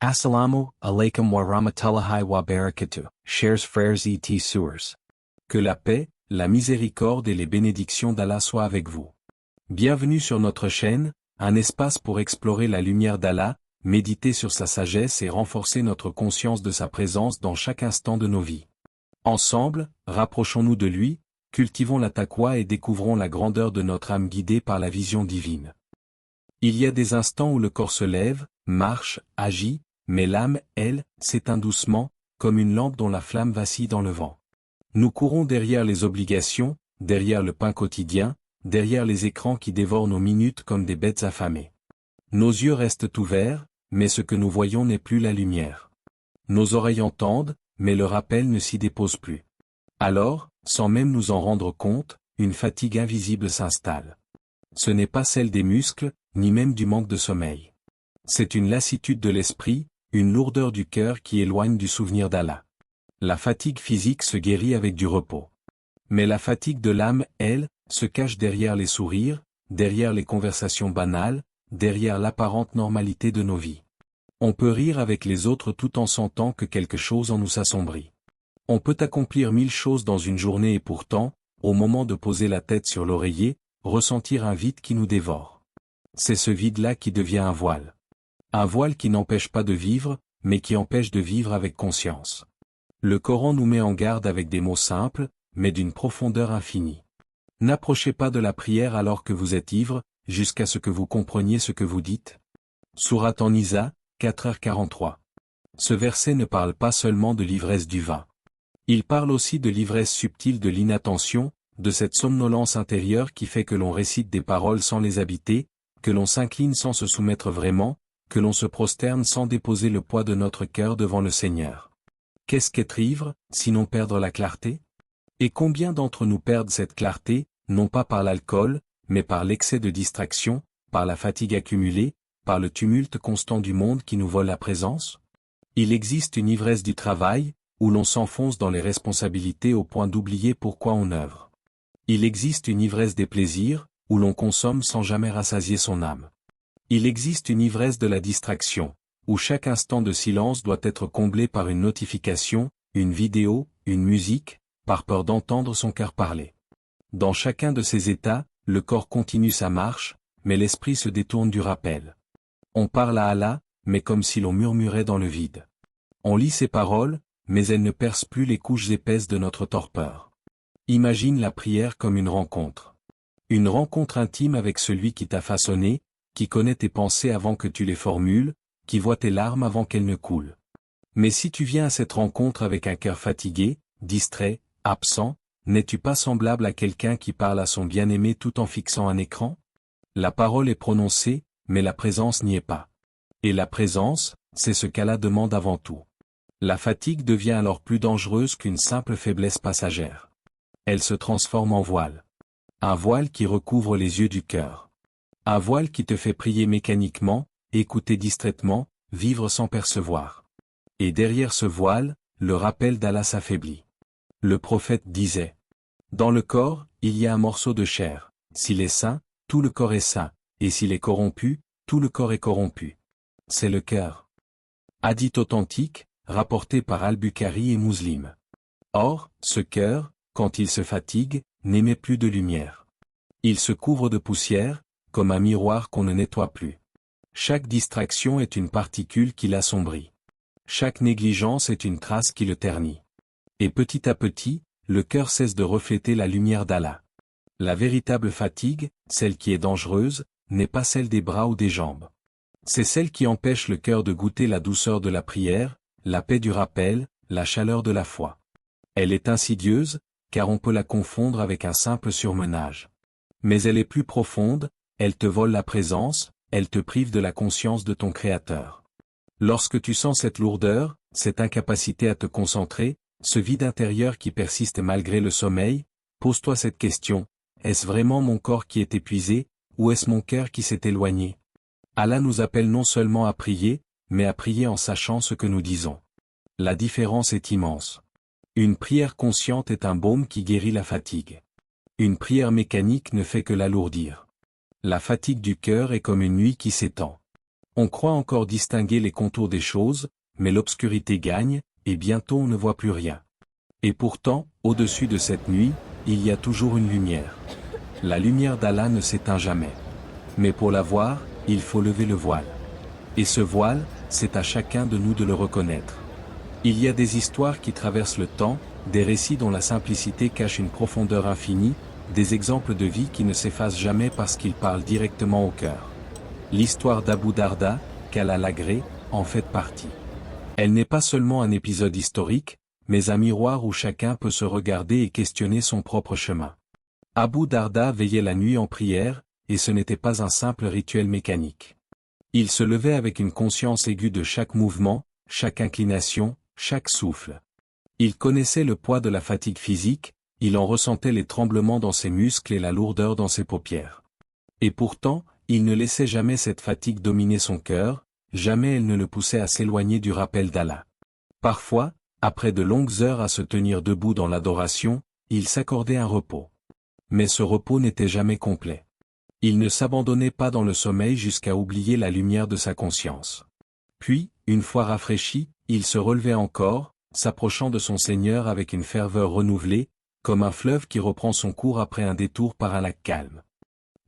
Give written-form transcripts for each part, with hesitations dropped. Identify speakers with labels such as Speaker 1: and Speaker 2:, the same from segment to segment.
Speaker 1: Assalamu alaikum wa rahmatullahi wa barakatuh, chers frères et sœurs. Que la paix, la miséricorde et les bénédictions d'Allah soient avec vous. Bienvenue sur notre chaîne, un espace pour explorer la lumière d'Allah, méditer sur sa sagesse et renforcer notre conscience de sa présence dans chaque instant de nos vies. Ensemble, rapprochons-nous de lui, cultivons la taqwa et découvrons la grandeur de notre âme guidée par la vision divine. Il y a des instants où le corps se lève, marche, agit, mais l'âme, elle, s'éteint doucement, comme une lampe dont la flamme vacille dans le vent. Nous courons derrière les obligations, derrière le pain quotidien, derrière les écrans qui dévorent nos minutes comme des bêtes affamées. Nos yeux restent ouverts, mais ce que nous voyons n'est plus la lumière. Nos oreilles entendent, mais le rappel ne s'y dépose plus. Alors, sans même nous en rendre compte, une fatigue invisible s'installe. Ce n'est pas celle des muscles, ni même du manque de sommeil. C'est une lassitude de l'esprit, une lourdeur du cœur qui éloigne du souvenir d'Allah. La fatigue physique se guérit avec du repos. Mais la fatigue de l'âme, elle, se cache derrière les sourires, derrière les conversations banales, derrière l'apparente normalité de nos vies. On peut rire avec les autres tout en sentant que quelque chose en nous s'assombrit. On peut accomplir 1000 choses dans une journée et pourtant, au moment de poser la tête sur l'oreiller, ressentir un vide qui nous dévore. C'est ce vide-là qui devient un voile. Un voile qui n'empêche pas de vivre, mais qui empêche de vivre avec conscience. Le Coran nous met en garde avec des mots simples, mais d'une profondeur infinie. N'approchez pas de la prière alors que vous êtes ivre, jusqu'à ce que vous compreniez ce que vous dites. Sourate An-Nisa, 4h43. Ce verset ne parle pas seulement de l'ivresse du vin. Il parle aussi de l'ivresse subtile de l'inattention, de cette somnolence intérieure qui fait que l'on récite des paroles sans les habiter, que l'on s'incline sans se soumettre vraiment, que l'on se prosterne sans déposer le poids de notre cœur devant le Seigneur. Qu'est-ce qu'être ivre, sinon perdre la clarté? Et combien d'entre nous perdent cette clarté, non pas par l'alcool, mais par l'excès de distraction, par la fatigue accumulée, par le tumulte constant du monde qui nous vole la présence? Il existe une ivresse du travail, où l'on s'enfonce dans les responsabilités au point d'oublier pourquoi on œuvre. Il existe une ivresse des plaisirs, où l'on consomme sans jamais rassasier son âme. Il existe une ivresse de la distraction, où chaque instant de silence doit être comblé par une notification, une vidéo, une musique, par peur d'entendre son cœur parler. Dans chacun de ces états, le corps continue sa marche, mais l'esprit se détourne du rappel. On parle à Allah, mais comme si l'on murmurait dans le vide. On lit ses paroles, mais elles ne percent plus les couches épaisses de notre torpeur. Imagine la prière comme une rencontre. Une rencontre intime avec celui qui t'a façonné, qui connaît tes pensées avant que tu les formules, qui voit tes larmes avant qu'elles ne coulent. Mais si tu viens à cette rencontre avec un cœur fatigué, distrait, absent, n'es-tu pas semblable à quelqu'un qui parle à son bien-aimé tout en fixant un écran? La parole est prononcée, mais la présence n'y est pas. Et la présence, c'est ce qu'Allah demande avant tout. La fatigue devient alors plus dangereuse qu'une simple faiblesse passagère. Elle se transforme en voile. Un voile qui recouvre les yeux du cœur. Un voile qui te fait prier mécaniquement, écouter distraitement, vivre sans percevoir. Et derrière ce voile, le rappel d'Allah s'affaiblit. Le prophète disait: dans le corps, il y a un morceau de chair. S'il est sain, tout le corps est sain, et s'il est corrompu, tout le corps est corrompu. C'est le cœur. Hadith authentique, rapporté par Al-Bukhari et Muslim. Or, ce cœur, quand il se fatigue, n'émet plus de lumière. Il se couvre de poussière, comme un miroir qu'on ne nettoie plus. Chaque distraction est une particule qui l'assombrit. Chaque négligence est une trace qui le ternit. Et petit à petit, le cœur cesse de refléter la lumière d'Allah. La véritable fatigue, celle qui est dangereuse, n'est pas celle des bras ou des jambes. C'est celle qui empêche le cœur de goûter la douceur de la prière, la paix du rappel, la chaleur de la foi. Elle est insidieuse, car on peut la confondre avec un simple surmenage. Mais elle est plus profonde, elle te vole la présence, elle te prive de la conscience de ton Créateur. Lorsque tu sens cette lourdeur, cette incapacité à te concentrer, ce vide intérieur qui persiste malgré le sommeil, pose-toi cette question: est-ce vraiment mon corps qui est épuisé, ou est-ce mon cœur qui s'est éloigné? Allah nous appelle non seulement à prier, mais à prier en sachant ce que nous disons. La différence est immense. Une prière consciente est un baume qui guérit la fatigue. Une prière mécanique ne fait que l'alourdir. La fatigue du cœur est comme une nuit qui s'étend. On croit encore distinguer les contours des choses, mais l'obscurité gagne, et bientôt on ne voit plus rien. Et pourtant, au-dessus de cette nuit, il y a toujours une lumière. La lumière d'Allah ne s'éteint jamais. Mais pour la voir, il faut lever le voile. Et ce voile, c'est à chacun de nous de le reconnaître. Il y a des histoires qui traversent le temps, des récits dont la simplicité cache une profondeur infinie, des exemples de vie qui ne s'effacent jamais parce qu'ils parlent directement au cœur. L'histoire d'Abu Darda, qu'Allah l'agrée, en fait partie. Elle n'est pas seulement un épisode historique, mais un miroir où chacun peut se regarder et questionner son propre chemin. Abu Darda veillait la nuit en prière, et ce n'était pas un simple rituel mécanique. Il se levait avec une conscience aiguë de chaque mouvement, chaque inclination, chaque souffle. Il connaissait le poids de la fatigue physique, il en ressentait les tremblements dans ses muscles et la lourdeur dans ses paupières. Et pourtant, il ne laissait jamais cette fatigue dominer son cœur, jamais elle ne le poussait à s'éloigner du rappel d'Allah. Parfois, après de longues heures à se tenir debout dans l'adoration, il s'accordait un repos. Mais ce repos n'était jamais complet. Il ne s'abandonnait pas dans le sommeil jusqu'à oublier la lumière de sa conscience. Puis, une fois rafraîchi, il se relevait encore, s'approchant de son Seigneur avec une ferveur renouvelée, comme un fleuve qui reprend son cours après un détour par un lac calme.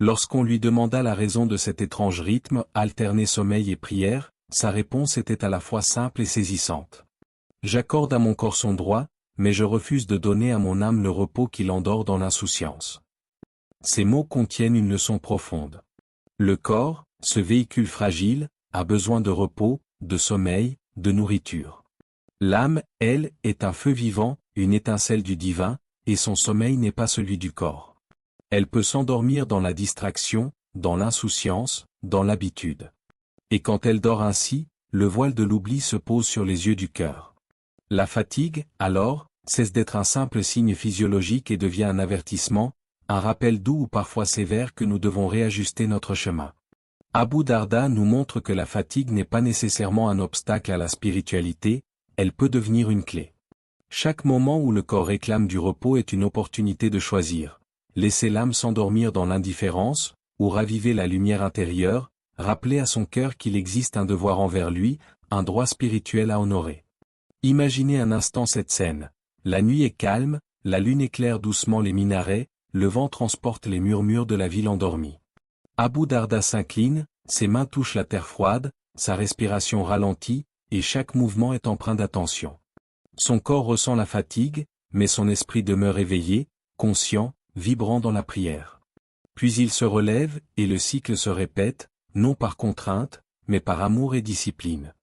Speaker 1: Lorsqu'on lui demanda la raison de cet étrange rythme, alterné sommeil et prière, sa réponse était à la fois simple et saisissante. J'accorde à mon corps son droit, mais je refuse de donner à mon âme le repos qui l'endort dans l'insouciance. Ces mots contiennent une leçon profonde. Le corps, ce véhicule fragile, a besoin de repos, de sommeil, de nourriture. L'âme, elle, est un feu vivant, une étincelle du divin, et son sommeil n'est pas celui du corps. Elle peut s'endormir dans la distraction, dans l'insouciance, dans l'habitude. Et quand elle dort ainsi, le voile de l'oubli se pose sur les yeux du cœur. La fatigue, alors, cesse d'être un simple signe physiologique et devient un avertissement, un rappel doux ou parfois sévère que nous devons réajuster notre chemin. Abu Darda nous montre que la fatigue n'est pas nécessairement un obstacle à la spiritualité, elle peut devenir une clé. Chaque moment où le corps réclame du repos est une opportunité de choisir. Laisser l'âme s'endormir dans l'indifférence, ou raviver la lumière intérieure, rappeler à son cœur qu'il existe un devoir envers lui, un droit spirituel à honorer. Imaginez un instant cette scène. La nuit est calme, la lune éclaire doucement les minarets, le vent transporte les murmures de la ville endormie. Abu Darda s'incline, ses mains touchent la terre froide, sa respiration ralentit, et chaque mouvement est empreint d'attention. Son corps ressent la fatigue, mais son esprit demeure éveillé, conscient, vibrant dans la prière. Puis il se relève, et le cycle se répète, non par contrainte, mais par amour et discipline.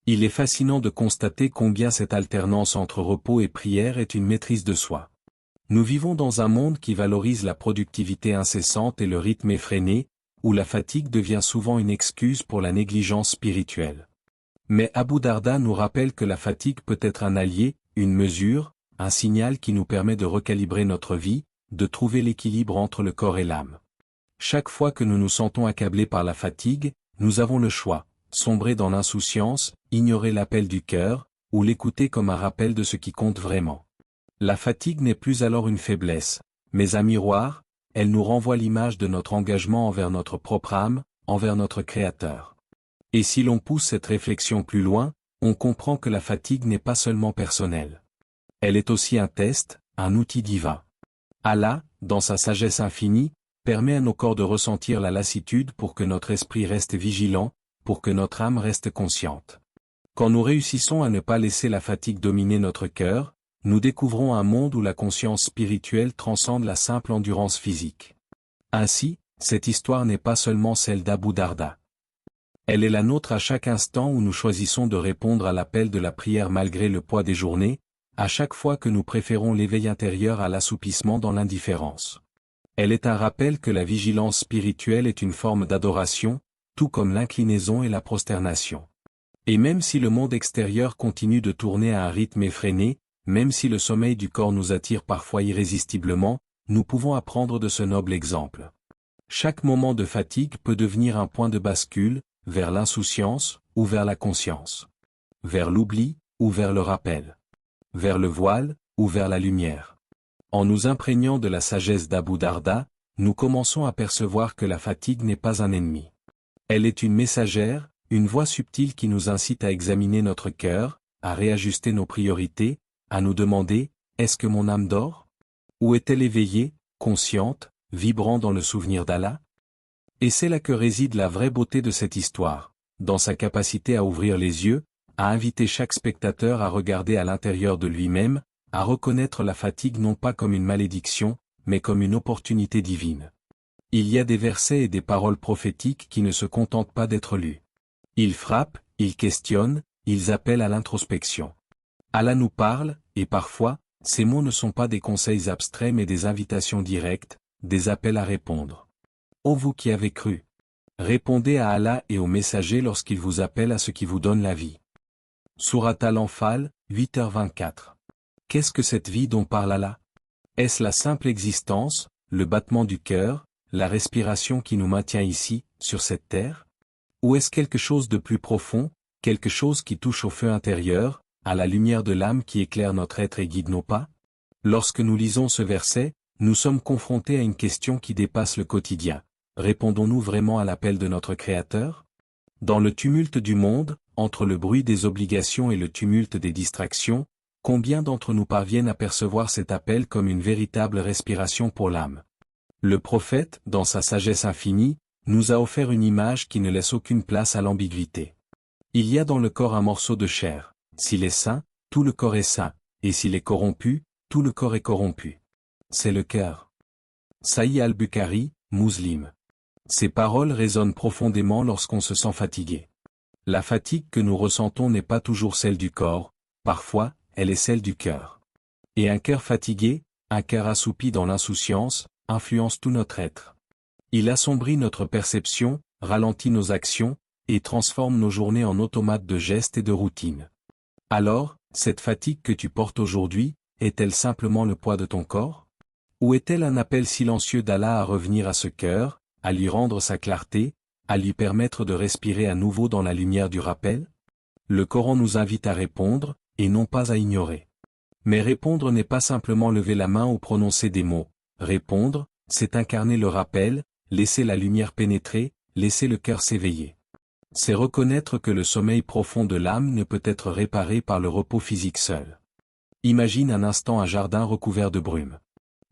Speaker 1: Il est fascinant de constater combien cette alternance entre repos et prière est une maîtrise de soi. Nous vivons dans un monde qui valorise la productivité incessante et le rythme effréné, où la fatigue devient souvent une excuse pour la négligence spirituelle. Mais Abu Darda nous rappelle que la fatigue peut être un allié, une mesure, un signal qui nous permet de recalibrer notre vie, de trouver l'équilibre entre le corps et l'âme. Chaque fois que nous nous sentons accablés par la fatigue, nous avons le choix, sombrer dans l'insouciance, ignorer l'appel du cœur, ou l'écouter comme un rappel de ce qui compte vraiment. La fatigue n'est plus alors une faiblesse, mais un miroir, elle nous renvoie l'image de notre engagement envers notre propre âme, envers notre Créateur. Et si l'on pousse cette réflexion plus loin, on comprend que la fatigue n'est pas seulement personnelle. Elle est aussi un test, un outil divin. Allah, dans sa sagesse infinie, permet à nos corps de ressentir la lassitude pour que notre esprit reste vigilant, pour que notre âme reste consciente. Quand nous réussissons à ne pas laisser la fatigue dominer notre cœur, nous découvrons un monde où la conscience spirituelle transcende la simple endurance physique. Ainsi, cette histoire n'est pas seulement celle d'Abu Darda. Elle est la nôtre à chaque instant où nous choisissons de répondre à l'appel de la prière malgré le poids des journées, à chaque fois que nous préférons l'éveil intérieur à l'assoupissement dans l'indifférence. Elle est un rappel que la vigilance spirituelle est une forme d'adoration, tout comme l'inclinaison et la prosternation. Et même si le monde extérieur continue de tourner à un rythme effréné, même si le sommeil du corps nous attire parfois irrésistiblement, nous pouvons apprendre de ce noble exemple. Chaque moment de fatigue peut devenir un point de bascule, vers l'insouciance, ou vers la conscience. Vers l'oubli, ou vers le rappel. Vers le voile, ou vers la lumière. En nous imprégnant de la sagesse d'Abu Darda, nous commençons à percevoir que la fatigue n'est pas un ennemi. Elle est une messagère, Une voix subtile qui nous incite à examiner notre cœur, à réajuster nos priorités, à nous demander, est-ce que mon âme dort? Ou est-elle éveillée, consciente, vibrant dans le souvenir d'Allah? Et c'est là que réside la vraie beauté de cette histoire, dans sa capacité à ouvrir les yeux, à inviter chaque spectateur à regarder à l'intérieur de lui-même, à reconnaître la fatigue non pas comme une malédiction, mais comme une opportunité divine. Il y a des versets et des paroles prophétiques qui ne se contentent pas d'être lus. Ils frappent, ils questionnent, ils appellent à l'introspection. Allah nous parle, et parfois, ces mots ne sont pas des conseils abstraits mais des invitations directes, des appels à répondre. Ô vous qui avez cru! Répondez à Allah et au messager lorsqu'il vous appelle à ce qui vous donne la vie. Sourate Al-Anfal, 8h24. Qu'est-ce que cette vie dont parle Allah? Est-ce la simple existence, le battement du cœur, la respiration qui nous maintient ici, sur cette terre? Ou est-ce quelque chose de plus profond, quelque chose qui touche au feu intérieur, à la lumière de l'âme qui éclaire notre être et guide nos pas? Lorsque nous lisons ce verset, nous sommes confrontés à une question qui dépasse le quotidien. Répondons-nous vraiment à l'appel de notre Créateur? Dans le tumulte du monde, entre le bruit des obligations et le tumulte des distractions, combien d'entre nous parviennent à percevoir cet appel comme une véritable respiration pour l'âme? Le prophète, dans sa sagesse infinie, nous a offert une image qui ne laisse aucune place à l'ambiguïté. Il y a dans le corps un morceau de chair. S'il est sain, tout le corps est sain, et s'il est corrompu, tout le corps est corrompu. C'est le cœur. Sahih al-Bukhari, Muslim. Ces paroles résonnent profondément lorsqu'on se sent fatigué. La fatigue que nous ressentons n'est pas toujours celle du corps, parfois, elle est celle du cœur. Et un cœur fatigué, un cœur assoupi dans l'insouciance, influence tout notre être. Il assombrit notre perception, ralentit nos actions, et transforme nos journées en automates de gestes et de routines. Alors, cette fatigue que tu portes aujourd'hui, est-elle simplement le poids de ton corps? Ou est-elle un appel silencieux d'Allah à revenir à ce cœur, à lui rendre sa clarté, à lui permettre de respirer à nouveau dans la lumière du rappel? Le Coran nous invite à répondre, et non pas à ignorer. Mais répondre n'est pas simplement lever la main ou prononcer des mots. Répondre, c'est incarner le rappel, laisser la lumière pénétrer, laisser le cœur s'éveiller. C'est reconnaître que le sommeil profond de l'âme ne peut être réparé par le repos physique seul. Imagine un instant un jardin recouvert de brume.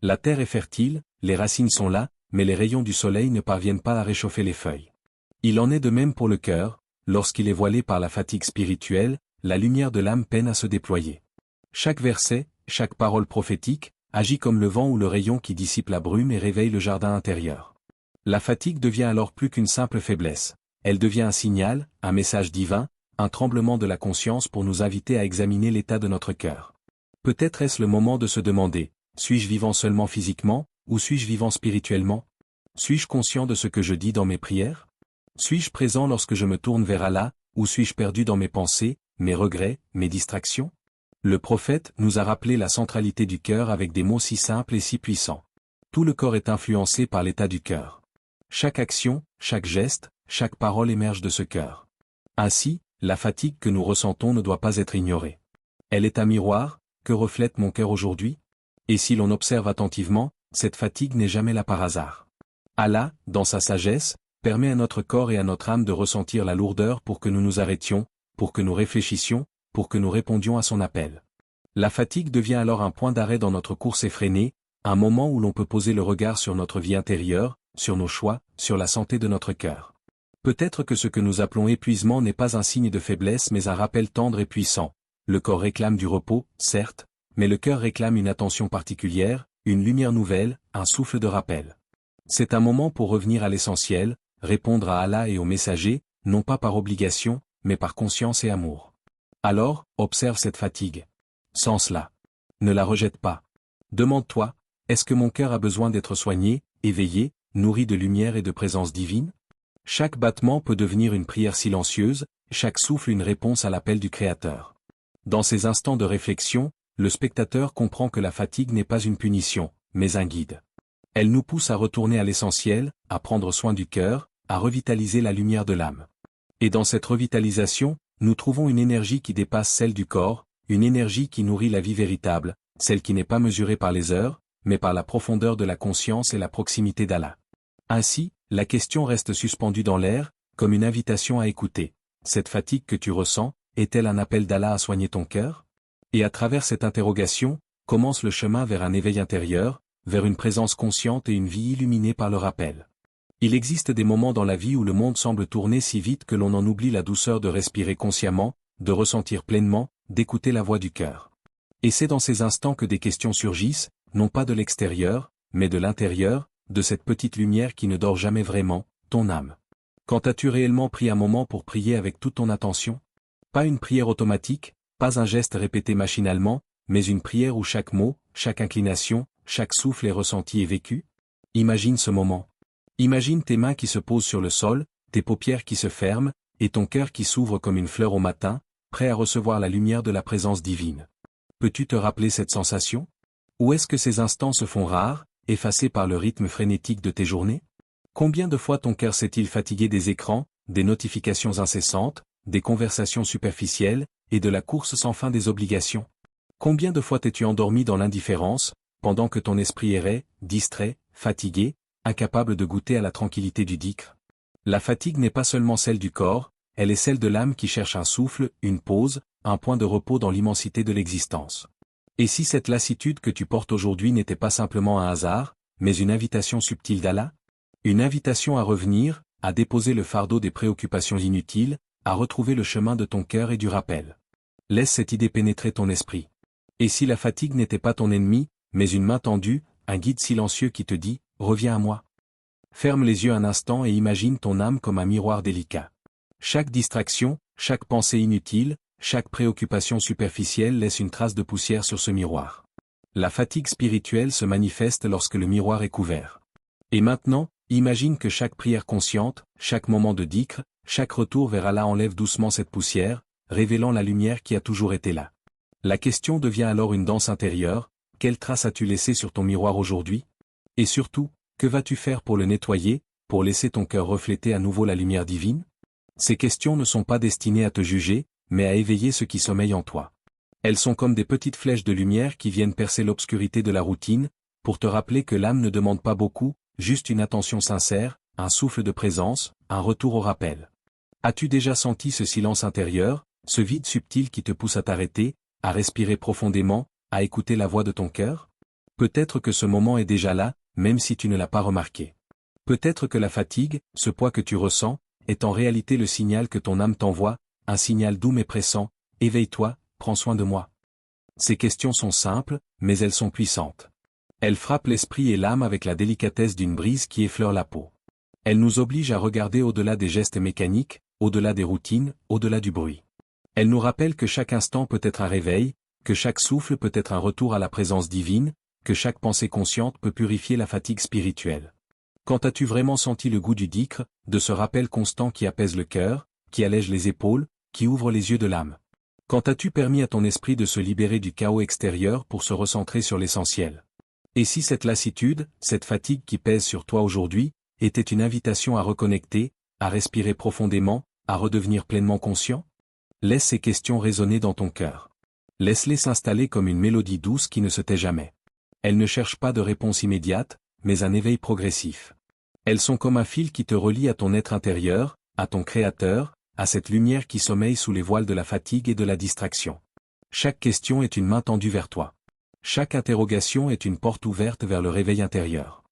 Speaker 1: La terre est fertile, les racines sont là, mais les rayons du soleil ne parviennent pas à réchauffer les feuilles. Il en est de même pour le cœur, lorsqu'il est voilé par la fatigue spirituelle, la lumière de l'âme peine à se déployer. Chaque verset, chaque parole prophétique, agit comme le vent ou le rayon qui dissipe la brume et réveille le jardin intérieur. La fatigue devient alors plus qu'une simple faiblesse. Elle devient un signal, un message divin, un tremblement de la conscience pour nous inviter à examiner l'état de notre cœur. Peut-être est-ce le moment de se demander, suis-je vivant seulement physiquement, ou suis-je vivant spirituellement? Suis-je conscient de ce que je dis dans mes prières? Suis-je présent lorsque je me tourne vers Allah, ou suis-je perdu dans mes pensées, mes regrets, mes distractions? Le prophète nous a rappelé la centralité du cœur avec des mots si simples et si puissants. Tout le corps est influencé par l'état du cœur. Chaque action, chaque geste, chaque parole émerge de ce cœur. Ainsi, la fatigue que nous ressentons ne doit pas être ignorée. Elle est un miroir, que reflète mon cœur aujourd'hui? Et si l'on observe attentivement, cette fatigue n'est jamais là par hasard. Allah, dans sa sagesse, permet à notre corps et à notre âme de ressentir la lourdeur pour que nous nous arrêtions, pour que nous réfléchissions, pour que nous répondions à son appel. La fatigue devient alors un point d'arrêt dans notre course effrénée, un moment où l'on peut poser le regard sur notre vie intérieure, sur nos choix, sur la santé de notre cœur. Peut-être que ce que nous appelons épuisement n'est pas un signe de faiblesse mais un rappel tendre et puissant. Le corps réclame du repos, certes, mais le cœur réclame une attention particulière, une lumière nouvelle, un souffle de rappel. C'est un moment pour revenir à l'essentiel, répondre à Allah et au messager, non pas par obligation, mais par conscience et amour. Alors, observe cette fatigue. Sens cela. Ne la rejette pas. Demande-toi, est-ce que mon cœur a besoin d'être soigné, éveillé, nourri de lumière et de présence divine? Chaque battement peut devenir une prière silencieuse, chaque souffle une réponse à l'appel du Créateur. Dans ces instants de réflexion, le spectateur comprend que la fatigue n'est pas une punition, mais un guide. Elle nous pousse à retourner à l'essentiel, à prendre soin du cœur, à revitaliser la lumière de l'âme. Et dans cette revitalisation, nous trouvons une énergie qui dépasse celle du corps, une énergie qui nourrit la vie véritable, celle qui n'est pas mesurée par les heures, mais par la profondeur de la conscience et la proximité d'Allah. Ainsi, la question reste suspendue dans l'air, comme une invitation à écouter. Cette fatigue que tu ressens, est-elle un appel d'Allah à soigner ton cœur? Et à travers cette interrogation, commence le chemin vers un éveil intérieur, vers une présence consciente et une vie illuminée par le rappel. Il existe des moments dans la vie où le monde semble tourner si vite que l'on en oublie la douceur de respirer consciemment, de ressentir pleinement, d'écouter la voix du cœur. Et c'est dans ces instants que des questions surgissent, non pas de l'extérieur, mais de l'intérieur, de cette petite lumière qui ne dort jamais vraiment, ton âme. Quand as-tu réellement pris un moment pour prier avec toute ton attention? Pas une prière automatique, pas un geste répété machinalement, mais une prière où chaque mot, chaque inclination, chaque souffle est ressenti et vécu? Imagine ce moment. Imagine tes mains qui se posent sur le sol, tes paupières qui se ferment, et ton cœur qui s'ouvre comme une fleur au matin, prêt à recevoir la lumière de la présence divine. Peux-tu te rappeler cette sensation? Ou est-ce que ces instants se font rares, effacés par le rythme frénétique de tes journées? Combien de fois ton cœur s'est-il fatigué des écrans, des notifications incessantes, des conversations superficielles, et de la course sans fin des obligations? Combien de fois t'es-tu endormi dans l'indifférence, pendant que ton esprit errait, distrait, fatigué, incapable de goûter à la tranquillité du dhikr? La fatigue n'est pas seulement celle du corps, elle est celle de l'âme qui cherche un souffle, une pause, un point de repos dans l'immensité de l'existence. Et si cette lassitude que tu portes aujourd'hui n'était pas simplement un hasard, mais une invitation subtile d'Allah? Une invitation à revenir, à déposer le fardeau des préoccupations inutiles, à retrouver le chemin de ton cœur et du rappel. Laisse cette idée pénétrer ton esprit. Et si la fatigue n'était pas ton ennemi, mais une main tendue, un guide silencieux qui te dit « Reviens à moi ». Ferme les yeux un instant et imagine ton âme comme un miroir délicat. Chaque distraction, chaque pensée inutile, chaque préoccupation superficielle laisse une trace de poussière sur ce miroir. La fatigue spirituelle se manifeste lorsque le miroir est couvert. Et maintenant, imagine que chaque prière consciente, chaque moment de dhikr, chaque retour vers Allah enlève doucement cette poussière, révélant la lumière qui a toujours été là. La question devient alors une danse intérieure, quelle trace as-tu laissée sur ton miroir aujourd'hui? Et surtout, que vas-tu faire pour le nettoyer, pour laisser ton cœur refléter à nouveau la lumière divine? Ces questions ne sont pas destinées à te juger, mais à éveiller ce qui sommeille en toi. Elles sont comme des petites flèches de lumière qui viennent percer l'obscurité de la routine, pour te rappeler que l'âme ne demande pas beaucoup, juste une attention sincère, un souffle de présence, un retour au rappel. As-tu déjà senti ce silence intérieur, ce vide subtil qui te pousse à t'arrêter, à respirer profondément, à écouter la voix de ton cœur? Peut-être que ce moment est déjà là, même si tu ne l'as pas remarqué. Peut-être que la fatigue, ce poids que tu ressens, est en réalité le signal que ton âme t'envoie, un signal doux mais pressant, éveille-toi, prends soin de moi. Ces questions sont simples, mais elles sont puissantes. Elles frappent l'esprit et l'âme avec la délicatesse d'une brise qui effleure la peau. Elles nous obligent à regarder au-delà des gestes mécaniques, au-delà des routines, au-delà du bruit. Elles nous rappellent que chaque instant peut être un réveil, que chaque souffle peut être un retour à la présence divine, que chaque pensée consciente peut purifier la fatigue spirituelle. Quand as-tu vraiment senti le goût du dhikr, de ce rappel constant qui apaise le cœur, qui allège les épaules, qui ouvre les yeux de l'âme? Quand as-tu permis à ton esprit de se libérer du chaos extérieur pour se recentrer sur l'essentiel? Et si cette lassitude, cette fatigue qui pèse sur toi aujourd'hui, était une invitation à reconnecter, à respirer profondément, à redevenir pleinement conscient? Laisse ces questions résonner dans ton cœur. Laisse-les s'installer comme une mélodie douce qui ne se tait jamais. Elles ne cherchent pas de réponse immédiate, mais un éveil progressif. Elles sont comme un fil qui te relie à ton être intérieur, à ton Créateur, à cette lumière qui sommeille sous les voiles de la fatigue et de la distraction. Chaque question est une main tendue vers toi. Chaque interrogation est une porte ouverte vers le réveil intérieur.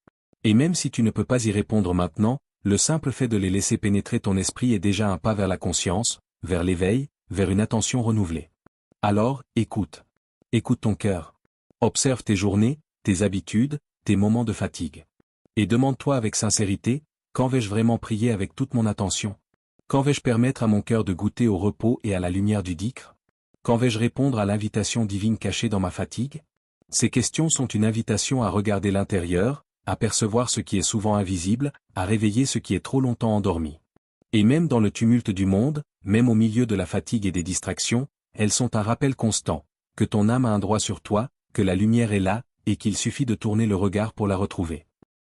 Speaker 1: Et même si tu ne peux pas y répondre maintenant, le simple fait de les laisser pénétrer ton esprit est déjà un pas vers la conscience, vers l'éveil, vers une attention renouvelée. Alors, écoute. Écoute ton cœur. Observe tes journées, tes habitudes, tes moments de fatigue. Et demande-toi avec sincérité, quand vais-je vraiment prier avec toute mon attention? Quand vais-je permettre à mon cœur de goûter au repos et à la lumière du dhikr? Quand vais-je répondre à l'invitation divine cachée dans ma fatigue? Ces questions sont une invitation à regarder l'intérieur, à percevoir ce qui est souvent invisible, à réveiller ce qui est trop longtemps endormi. Et même dans le tumulte du monde, même au milieu de la fatigue et des distractions, elles sont un rappel constant, que ton âme a un droit sur toi, que la lumière est là, et qu'il suffit de tourner le regard pour la retrouver.